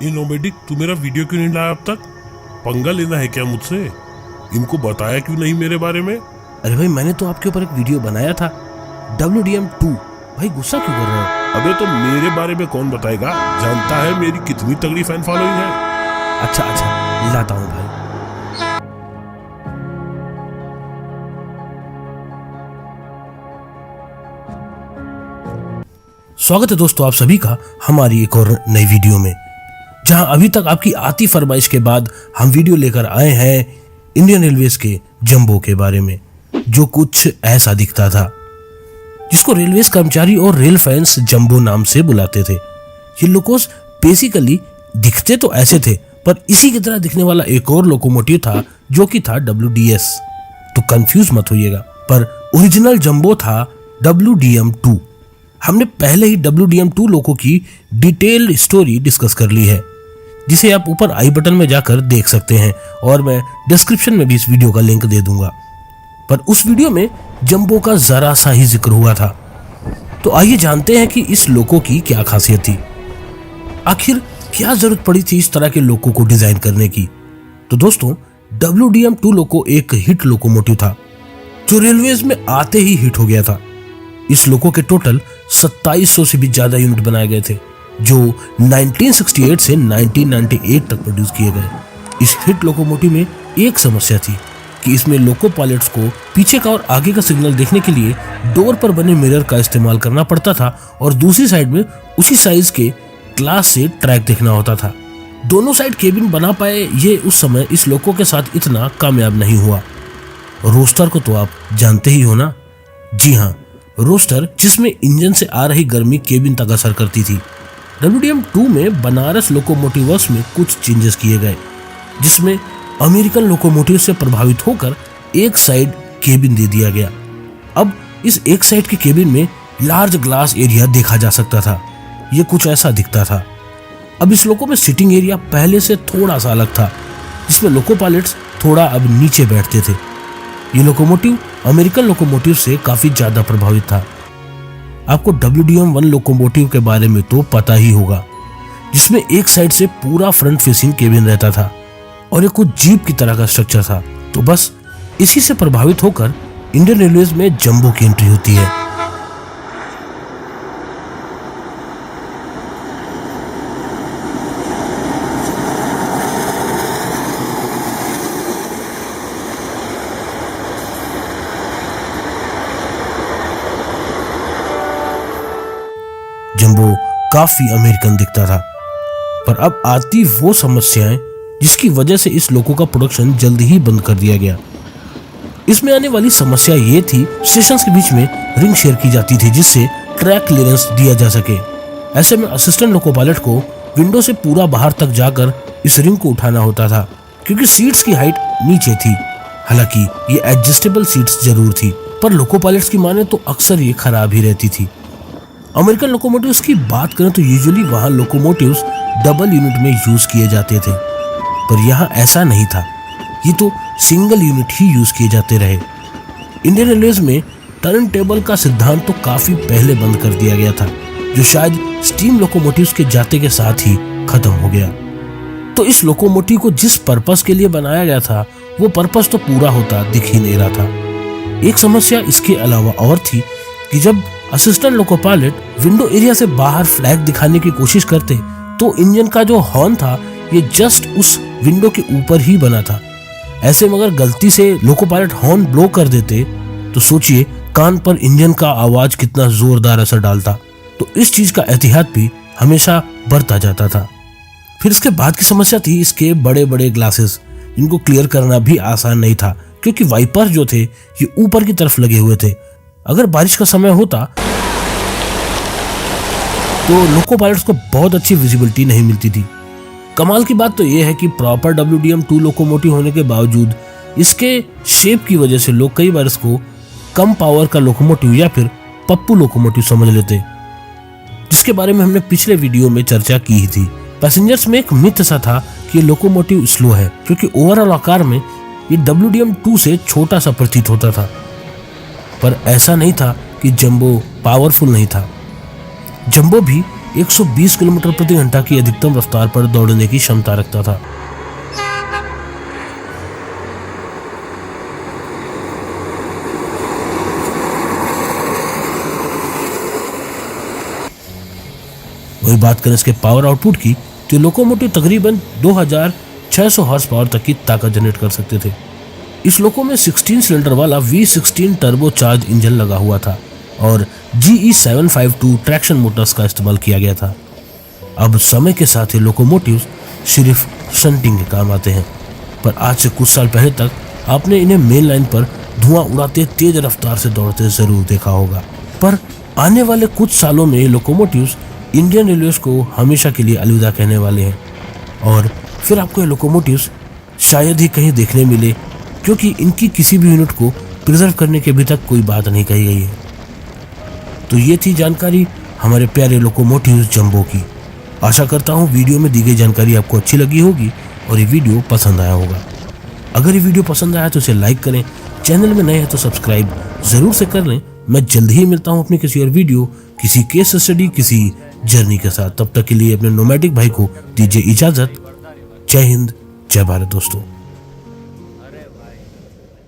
ये नोमेडिक, तू मेरा वीडियो क्यों नहीं लाया अब तक? पंगा लेना है क्या मुझसे? इनको बताया क्यों नहीं मेरे बारे में? अरे भाई, मैंने तो आपके ऊपर एक वीडियो बनाया था WDM2। भाई गुस्सा क्यों कर रहे हो? अबे तो मेरे बारे में कौन बताएगा? जानता है मेरी कितनी तगड़ी फैन फॉलोइंग है। अच्छा लाता हूँ भाई। स्वागत है दोस्तों आप सभी का हमारी एक और नई वीडियो में, जहां अभी तक आपकी आती फरमाइश के बाद हम वीडियो लेकर आए हैं इंडियन रेलवेज के जंबो के बारे में, जो कुछ ऐसा दिखता था, जिसको रेलवेज कर्मचारी और रेल फैंस जंबो नाम से बुलाते थे। ये लोकोस बेसिकली दिखते तो ऐसे थे, पर इसी की तरह दिखने वाला एक और लोकोमोटिव था जो कि था WDS। तो कंफ्यूज मत होइएगा, पर ओरिजिनल जंबो था WDM2। हमने पहले ही WDM2 लोको की डिटेल्ड स्टोरी डिस्कस कर ली है, जिसे आप ऊपर आई बटन में जाकर देख सकते हैं, और मैं डिस्क्रिप्शन में भी इस वीडियो का लिंक दे दूंगा। पर उस वीडियो में जंबो का जरा सा ही जिक्र हुआ था। तो आइए जानते हैं कि इस लोको की क्या खासियत थी, आखिर क्या जरूरत पड़ी थी इस तरह के लोको को डिजाइन करने की। तो दोस्तों, WDM2 लोको एक हिट लोकोमोटिव था, जो रेलवेज में आते ही हिट हो गया था। इस लोको के टोटल 2700 से भी ज्यादा यूनिट बनाए गए थे, जो 1968 से 1998 तक प्रोड्यूस किए गए। इस हिट लोकोमोटिव में एक समस्या थी कि इसमें लोको पायलट्स को पीछे का और आगे का सिग्नल देखने के लिए डोर पर बने मिरर का इस्तेमाल करना पड़ता था, और दूसरी साइड में उसी साइज के ग्लास से ट्रैक देखना होता था। दोनों साइड केबिन बना पाए, ये उस समय इस लोको के साथ इतना कामयाब नहीं हुआ। रोस्टर को तो आप जानते ही हो ना? जी हाँ, रोस्टर, जिसमें इंजन से आ रही गर्मी केबिन तक असर करती थी। WDM2 में बनारस लोकोमोटिव्स में कुछ चेंजेस किए गए, जिसमें अमेरिकन लोकोमोटिव से प्रभावित होकर एक साइड केबिन दे दिया गया। अब इस एक साइड के केबिन में लार्ज ग्लास एरिया देखा जा सकता था। ये कुछ ऐसा दिखता था। अब इस लोको में सिटिंग एरिया पहले से थोड़ा सा अलग था, जिसमें लोको पायलट्स थोड़ा अब नीचे बैठते थे। ये लोकोमोटिव अमेरिकन लोकोमोटिव से काफी ज्यादा प्रभावित था। आपको WDM1 लोकोमोटिव के बारे में तो पता ही होगा, जिसमें एक साइड से पूरा फ्रंट फेसिंग केबिन रहता था और ये कुछ जीप की तरह का स्ट्रक्चर था। तो बस इसी से प्रभावित होकर इंडियन रेलवेज में जंबो की एंट्री होती है। जंबो काफी अमेरिकन दिखता था, पर अब आती वो समस्याएं जिसकी वजह से इस लोको का प्रोडक्शन जल्द ही बंद कर दिया गया। इसमें आने वाली समस्या ये थी, स्टेशंस के बीच में रिंग शेयर की जाती थी, जिससे ट्रैक क्लियरेंस दिया जा सके। ऐसे में असिस्टेंट लोको पायलट को विंडो से पूरा बाहर तक जाकर इस रिंग को उठाना होता था, क्योंकि सीट्स की हाइट नीचे थी। हालांकि ये एडजस्टेबल सीट्स जरूर थी, पर लोको पायलट्स की माने तो अक्सर ये खराब ही रहती थी। अमेरिकन लोकोमोटिव्स की बात करें तो यूजुअली वहां लोकोमोटिव्स डबल यूनिट में यूज किए जाते थे, पर यहाँ ऐसा नहीं था। ये तो सिंगल यूनिट ही यूज किए जाते रहे। इंडियन रेलवेज में टर्न टेबल का सिद्धांत तो काफी पहले बंद कर दिया गया था, जो शायद स्टीम लोकोमोटिव्स के जाते के साथ ही खत्म हो गया। तो इस लोकोमोटिव को जिस पर्पस के लिए बनाया गया था, वो पर्पस तो पूरा होता दिख ही नहीं रहा था। एक समस्या इसके अलावा और थी कि जब assistant loco pilot window area से बाहर फ्लैग दिखाने की कोशिश करते, तो इंजन का जो हॉर्न था ये जस्ट उस विंडो के ऊपर ही बना था। ऐसे में अगर गलती से लोको पायलट हॉर्न ब्लो कर देते, तो सोचिए कान पर इंजन का आवाज कितना जोरदार असर डालता। तो इस चीज का एहतियात भी हमेशा बरता जाता था। फिर इसके बाद की समस्या थी इसके बड़े बड़े ग्लासेस, जिनको क्लियर करना भी आसान नहीं था, क्योंकि वाइपर जो थे ये ऊपर की तरफ लगे हुए थे। अगर बारिश का समय होता तो लोको पायलट्स को बहुत अच्छी विजिबिलिटी नहीं मिलती थी। कमाल की बात तो यह है कि प्रॉपर WDM2 लोकोमोटिव होने के बावजूद इसके शेप की वजह से लोग कई बार इसको कम पावर का लोकोमोटिव या फिर पप्पू लोकोमोटिव समझ लेते, जिसके बारे में हमने पिछले वीडियो में चर्चा की ही थी। पैसेंजर्स में एक मिथ सा था कि लोकोमोटिव स्लो है, क्योंकि ओवरऑल आकार में ये WDM2 से छोटा सा प्रतीत होता था। पर ऐसा नहीं था कि जंबो पावरफुल नहीं था। जंबो भी 120 किलोमीटर प्रति घंटा की अधिकतम रफ्तार पर दौड़ने की क्षमता रखता था। वही बात करें इसके पावर आउटपुट की, तो लोकोमोटिव तकरीबन 2600 हॉर्स पावर तक की ताकत जनरेट कर सकते थे। इस लोको में 16 सिलेंडर वाला V16 टर्बो चार्ज इंजन लगा हुआ था और GE 752 ट्रैक्शन मोटर्स का इस्तेमाल किया गया था। अब समय के साथ ये लोकोमोटिव्स सिर्फ शंटिंग के काम आते हैं, पर आज से कुछ साल पहले तक आपने इन्हें मेन लाइन पर धुआं उड़ाते तेज रफ्तार से दौड़ते जरूर देखा होगा। पर आने वाले कुछ सालों में ये लोकोमोटिव्स इंडियन रेलवेज को हमेशा के लिए अलविदा कहने वाले हैं और फिर आपको ये लोकोमोटिव्स शायद ही कहीं देखने मिले, क्योंकि इनकी किसी भी यूनिट को प्रिजर्व करने के अभी तक कोई बात नहीं कही गई है। तो ये थी जानकारी हमारे प्यारे लोकोमोटिव्स जंबो की। आशा करता हूँ वीडियो में दी गई जानकारी आपको अच्छी लगी होगी और ये वीडियो पसंद आया होगा। अगर ये वीडियो पसंद आया तो इसे लाइक करें, चैनल में नए हैं तो सब्सक्राइब जरूर से कर लें। मैं जल्द ही मिलता हूँ अपनी किसी और वीडियो, किसी केस स्टडी, किसी जर्नी के साथ। तब तक के लिए अपने नोमैटिक भाई को दीजिए इजाजत। जय हिंद, जय भारत दोस्तों।